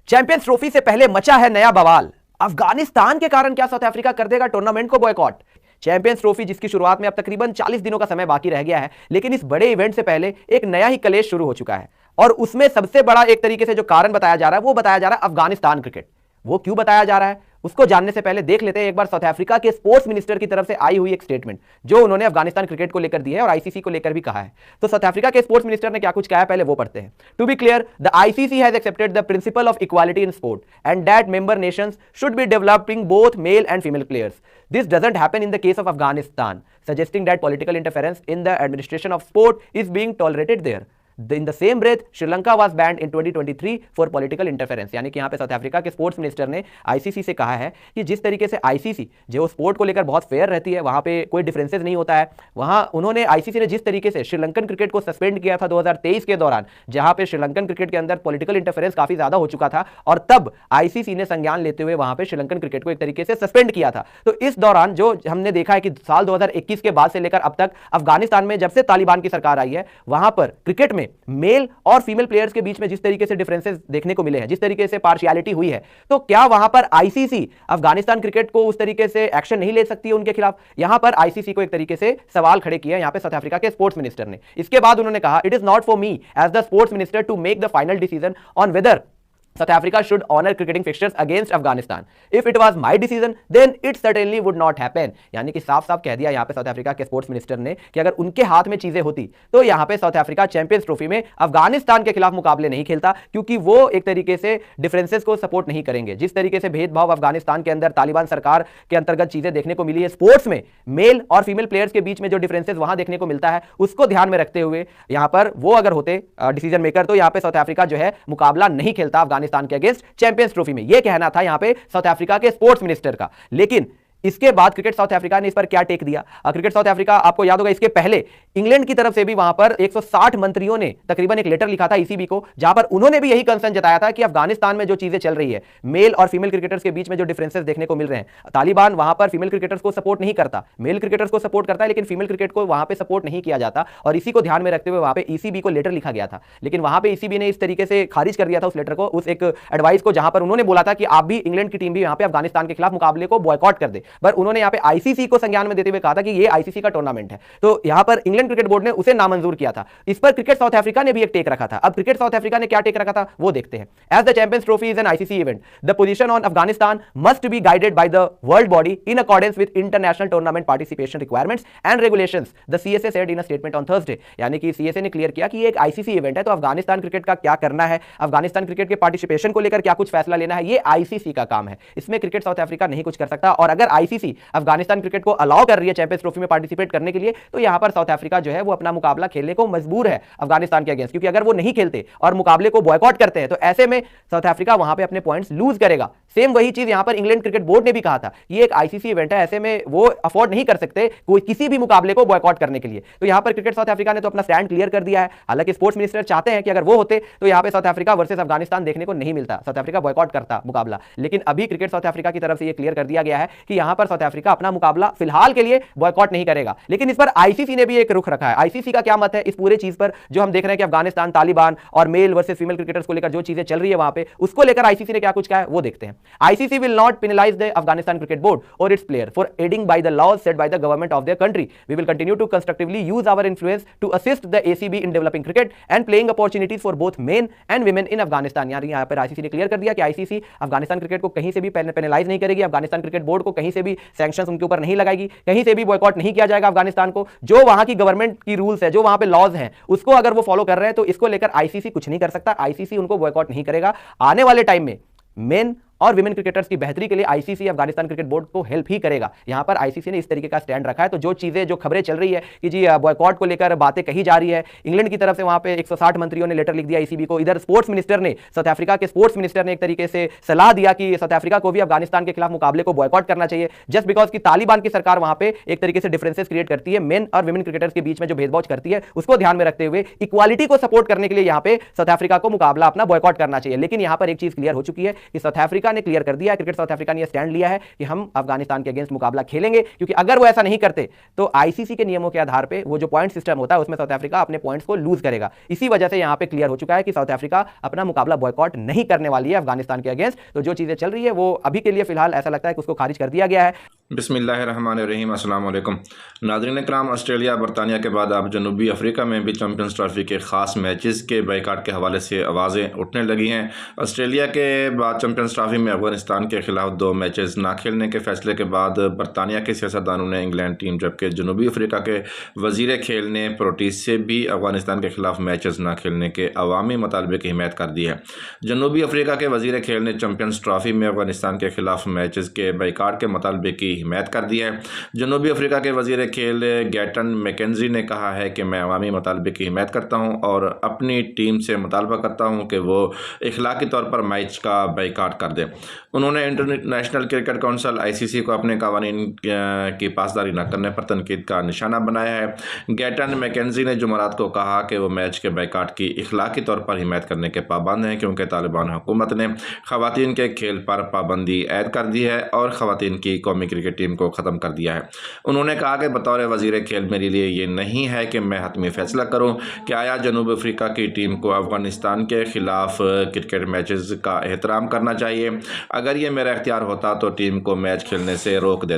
Champions trophy से पहले मचा है नया बवाल। अफगानिस्तान के कारण क्या साउथ अफ्रीका कर देगा टूर्नामेंट को बॉयकॉट? चैंपियंस ट्रॉफी जिसकी शुरुआत में अब तकरीबन 40 दिनों का समय बाकी रह गया है, लेकिन इस बड़े इवेंट से पहले एक नया ही कलेश शुरू हो चुका है और उसमें सबसे बड़ा एक तरीके से जो कारण बताया जा रहा है वो बताया जा रहा है अफगानिस्तान क्रिकेट। वो क्यों बताया जा रहा है उसको जानने से पहले देख लेते हैं एक बार साउथ अफ्रीका के स्पोर्ट्स मिनिस्टर की तरफ से आई हुई एक स्टेटमेंट जो उन्होंने अफगानिस्तान क्रिकेट को लेकर दी है और आईसीसी को लेकर भी कहा है। तो साउथ अफ्रीका के स्पोर्ट्स मिनिस्टर ने क्या कुछ कहा है पहले वो पढ़ते हैं। To be clear, the ICC has accepted the principle of equality in sport and that member nations should be developing both male and female players. This doesn't happen in the case of Afghanistan, suggesting that political interference in the administration of sport is being tolerated there. In the same breath, Sri Lanka was banned in 2023 for political interference. यानी कि यहाँ पे South Africa के sports minister ने ICC से कहा है कि जिस तरीके से आईसीसी जो स्पोर्ट को लेकर बहुत फेयर रहती है, वहाँ पे कोई डिफरेंसेस नहीं होता है, वहाँ उन्होंने आईसीसी ने जिस तरीके से श्रीलंकन क्रिकेट को सस्पेंड किया था 2023 के दौरान, जहाँ पे श्रीलंकन क्रिकेट के अंदर पॉलिटिकल इंटरफेरेंस काफी ज्यादा हो चुका था और तब आईसीसी ने संज्ञान लेते हुए वहाँ पे श्रीलंकन क्रिकेट को एक तरीके से सस्पेंड किया था। तो इस दौरान जो हमने देखा है कि साल 2021 के बाद से लेकर अब तक अफगानिस्तान में जब से तालिबान की सरकार आई है, वहां पर क्रिकेट में मेल और फीमेल प्लेयर्स के बीच में जिस तरीके से डिफरेंसेस देखने को मिले हैं, जिस तरीके से पार्शियलिटी हुई है, तो क्या वहां पर आईसीसी अफगानिस्तान क्रिकेट को उस तरीके से एक्शन नहीं ले सकती है उनके खिलाफ? यहां पर आईसीसी को एक तरीके से सवाल खड़े किए यहां पे साउथ अफ्रीका के स्पोर्ट्स मिनिस्टर ने। इसके बाद उन्होंने कहा, it is not for me as the sports minister to make the final decision on whether South Africa should honor cricketing fixtures against Afghanistan. If it was my decision, then it certainly would not happen. यानी कि साफ साफ कह दिया यहाँ पे South Africa के sports minister ने कि अगर उनके हाथ में चीजें होती तो यहाँ पे साउथ अफ्रीका चैंपियंस ट्रॉफी में अफगानिस्तान के खिलाफ मुकाबले नहीं खेलता, क्योंकि वो एक तरीके से डिफरेंसेस को सपोर्ट नहीं करेंगे। जिस तरीके से भेदभाव अफगानिस्तान के अंदर तालिबान सरकार के अंतर्गत चीजें देखने को मिली है, स्पोर्ट्स में मेल और फीमेल प्लेयर्स के बीच में जो डिफरेंसेस वहां देखने को मिलता है, उसको ध्यान में रखते हुए यहाँ पर वो अगर होते डिसीजन मेकर, तो यहाँ पे साउथ अफ्रीका जो है मुकाबला नहीं खेलता अफगानिस्तान के अगेंस्ट चैंपियंस ट्रॉफी में। यह कहना था यहां पे साउथ अफ्रीका के स्पोर्ट्स मिनिस्टर का। लेकिन इसके बाद क्रिकेट साउथ अफ्रीका ने इस पर क्या टेक दिया? क्रिकेट साउथ अफ्रीका, आपको याद होगा इसके पहले इंग्लैंड की तरफ से भी वहां पर 160 मंत्रियों ने तकरीबन एक लेटर लिखा था ईसीबी को, जहां पर उन्होंने भी यही कंसर्न जताया था कि अफगानिस्तान में जो चीजें चल रही है, मेल और फीमेल क्रिकेटर्स के बीच में जो डिफरेंसेस देखने को मिल रहे हैं, तालिबान वहां पर फीमेल क्रिकेटर्स को सपोर्ट नहीं करता, मेल क्रिकेटर्स को सपोर्ट करता है, लेकिन फीमेल क्रिकेट को वहां पर सपोर्ट नहीं किया जाता। और इसी को ध्यान में रखते हुए वहां पर ईसीबी को लेटर लिखा गया था, लेकिन वहां पर ईसीबी ने इस तरीके से खारिज कर दिया था उस लेटर को, उस एक एडवाइस को, जहां पर उन्होंने बोला था कि आप भी, इंग्लैंड की टीम भी यहाँ पे अफगानिस्तान के खिलाफ मुकाबले को बॉयकॉट कर दे। पर उन्होंने यहाँ पे आईसीसी को संज्ञान में देते हुए कहा था कि ये आईसीसी का टूर्नामेंट है, तो यहां पर इंग्लैंड क्रिकेट बोर्ड ने उसे नामंजूर किया था। इस पर क्रिकेट साउथ अफ्रीका ने भी एक टेक रखा था। अब क्रिकेट साउथ अफ्रीका ने क्या टेक रखा था वो देखते हैं। As the Champions Trophy is an ICC event, the position on Afghanistan must be guided by the world body in accordance with international tournament participation requirements and regulations, the CSA said in a statement on Thursday. यानी कि CSA ने clear किया कि ये एक ICC event है, तो Afghanistan cricket का क्या करना है, अफगानिस्तान क्रिकेट के पार्टिसिपेशन को लेकर क्या कुछ फैसला लेना है, ये आईसीसी का काम है। इसमें क्रिकेट साउथ अफ्रीका नहीं कुछ कर सकता। और अगर आईसीसी अफगानिस्तान क्रिकेट को अलाउ कर रही है चैंपियंस ट्रॉफी में पार्टिसिपेट करने के लिए, तो यहां पर साउथ अफ्रीका जो है वो अपना मुकाबला खेलने को मजबूर है अफगानिस्तान के अगेंस्ट, क्योंकि अगर वो नहीं खेलते और मुकाबले को बॉयकॉट करते हैं तो ऐसे में साउथ अफ्रीका वहां पे अपने पॉइंट्स लूज करेगा। सेम वही चीज यहां पर इंग्लैंड क्रिकेट बोर्ड ने भी कहा था, ये एक आईसीसी इवेंट है, ऐसे में वो अफोर्ड नहीं कर सकते कोई किसी भी मुकाबले को बॉयकॉट करने के लिए। तो यहां पर क्रिकेट साउथ अफ्रीका ने तो अपना स्टैंड क्लियर कर दिया है। हालांकि स्पोर्ट्स मिनिस्टर चाहते हैं कि अगर वो होते तो यहां पे साउथ अफ्रीका वर्सेस अफगानिस्तान देखने को नहीं मिलता, साउथ अफ्रीका बॉयकॉट करता मुकाबला। लेकिन अभी क्रिकेट साउथ अफ्रीका की तरफ से ये क्लियर कर दिया गया है कि यहां पर साउथ अफ्रीका अपना मुकाबला फिलहाल के लिए बॉयकॉट नहीं करेगा। लेकिन इस पर आईसीसी ने भी एक रुख रखा है। आईसीसी का क्या मत है इस पूरे चीज पर, जो हम देख रहे हैं कि अफगानिस्तान, तालिबान और मेल वर्सेस फीमेल क्रिकेटर्स को लेकर जो चीजें चल रही है वहां पे, उसको लेकर आईसीसी ने क्या कुछ कहा है वो देखते हैं। ICC will not penalise the Afghanistan cricket board और its player for abiding by the laws set by the government of their country. We will continue to constructively use our influence to assist the ACB in developing cricket and playing opportunities for both men and women in Afghanistan. यानी यहां पर ICC ने clear कर दिया कि ICC Afghanistan cricket को कहीं से भी पेनलाइज नहीं करेगी, अफगानिस्तान क्रिकेट बोर्ड को कहीं से भी सैंक्शंस उनके ऊपर नहीं लगाएगी, कहीं से भी बॉयकॉट नहीं किया जाएगा अफगानिस्तान को। जो वहां की गवर्नमेंट की रूल्स है, जो वहां पे लॉज हैं, उसको अगर वो फॉलो कर रहे हैं तो इसको लेकर आईसीसी कुछ नहीं कर सकता, आईसीसी उनको बॉयकॉट नहीं करेगा। आने वाले टाइम में मेन और विमेन क्रिकेटर्स की बेहतरी के लिए आईसीसी अफगानिस्तान क्रिकेट बोर्ड को हेल्प ही करेगा। यहां पर आईसीसी ने इस तरीके का स्टैंड रखा है। तो जो चीजें, जो खबरें चल रही है कि जी बॉयकॉट को लेकर बातें कही जा रही है, इंग्लैंड की तरफ से वहां पे 160 मंत्रियों ने लेटर लिख दिया ईसीबी को, इधर स्पोर्ट्स मिनिस्टर ने, साउथ अफ्रीका के स्पोर्ट्स मिनिस्टर ने एक तरीके से सलाह दिया कि साउथ अफ्रीका को भी अफगानिस्तान के खिलाफ मुकाबले को बॉयकॉट करना चाहिए, जस्ट बिकॉज की तालिबान की सरकार वहां पे एक तरीके से डिफरेंसेस क्रिएट करती है, मेन और विमेन क्रिकेटर्स के बीच में जो भेदभाव करती है, उसको ध्यान में रखते हुए इक्वालिटी को सपोर्ट करने के लिए यहां पे साउथ अफ्रीका को मुकाबला अपना बॉयकॉट करना चाहिए। लेकिन यहां पर एक चीज क्लियर हो चुकी है कि साउथ अफ्रीका अफ्रीका ने क्लियर कर दिया है, क्रिकेट साउथ अफ्रीका ने स्टैंड लिया है कि हम अफगानिस्तान के अगेंस्ट मुकाबला खेलेंगे, क्योंकि अगर वो ऐसा नहीं करते तो आईसीसी के नियमों के आधार पर वो जो पॉइंट सिस्टम होता है उसमें साउथ अफ्रीका अपने पॉइंट्स को लूज करेगा। इसी वजह से यहां पे क्लियर हो चुका है कि साउथ अफ्रीका अपना मुकाबला बॉयकॉट नहीं करने वाली है अफगानिस्तान के अगेंस्ट। तो जो चीजें चल रही है वो अभी के लिए फिलहाल ऐसा लगता है कि उसको खारिज कर दिया गया है। बिस्मिल्लाहिर्रहमानिर्रहीम, अस्सलाम वालेकुम नाज़रीन इकराम। ऑस्ट्रेलिया बरतानिया के बाद अब जनूबी अफ्रीका में भी चैंपियंस ट्रॉफी के ख़ास मैचेस के बायकाट के हवाले से आवाज़ें उठने लगी हैं। ऑस्ट्रेलिया के बाद चैंपियंस ट्रॉफी में अफगानिस्तान के खिलाफ 2 मैचेस ना खेलने के फैसले के बाद बरतानिया के सियासतदानों ने इंग्लैंड टीम जबकि जनूबी अफ्रीका के वज़ीर खेल ने प्रोटीज से भी अफगानिस्तान के खिलाफ मैचेस ना खेलने के अवामी मुतालबे की हिमायत कर दी है। जनूबी अफ्रीका के वज़ीर खेल ने चैंपियंस ट्रॉफी में अफगानिस्तान के खिलाफ मैचेस के बायकाट के मुतालबे की हिमायत कर दी है। जनूबी अफ्रीका के वज़ीर खेल गैटन मैकेंजी ने कहा है कि मैं अवामी मुतालबे की हिमायत करता हूँ और अपनी टीम से मुतालबा करता हूँ कि वो इखलाकी तौर पर मैच का बायकाट कर दे। उन्होंने इंटरनेशनल क्रिकेट काउंसिल ICC को अपने कवानीन की पासदारी न करने पर तनकीद का निशाना बनाया है। गैटन मैकेंजी ने जुमेरात को कहा कि वो मैच के बायकाट की इखलाकी तौर पर हिमायत करने के पाबंद हैं, क्योंकि तालिबान हुकूमत ने ख़वातीन के खेल पर पाबंदी ऐद कर दी है और ख़वातीन की कौमी क्रिकेट टीम को ख़त्म कर दिया है। उन्होंने कहा कि बतौर वज़ीर खेल मेरे लिए ये नहीं है कि मैं हतमी फ़ैसला करूं कि आया जनूब अफ्रीका की टीम को अफ़गानिस्तान के ख़िलाफ़ क्रिकेट मैचेस का एहतराम करना चाहिए। अगर ये मेरा इख्तियार होता तो टीम को मैच खेलने से रोक देता।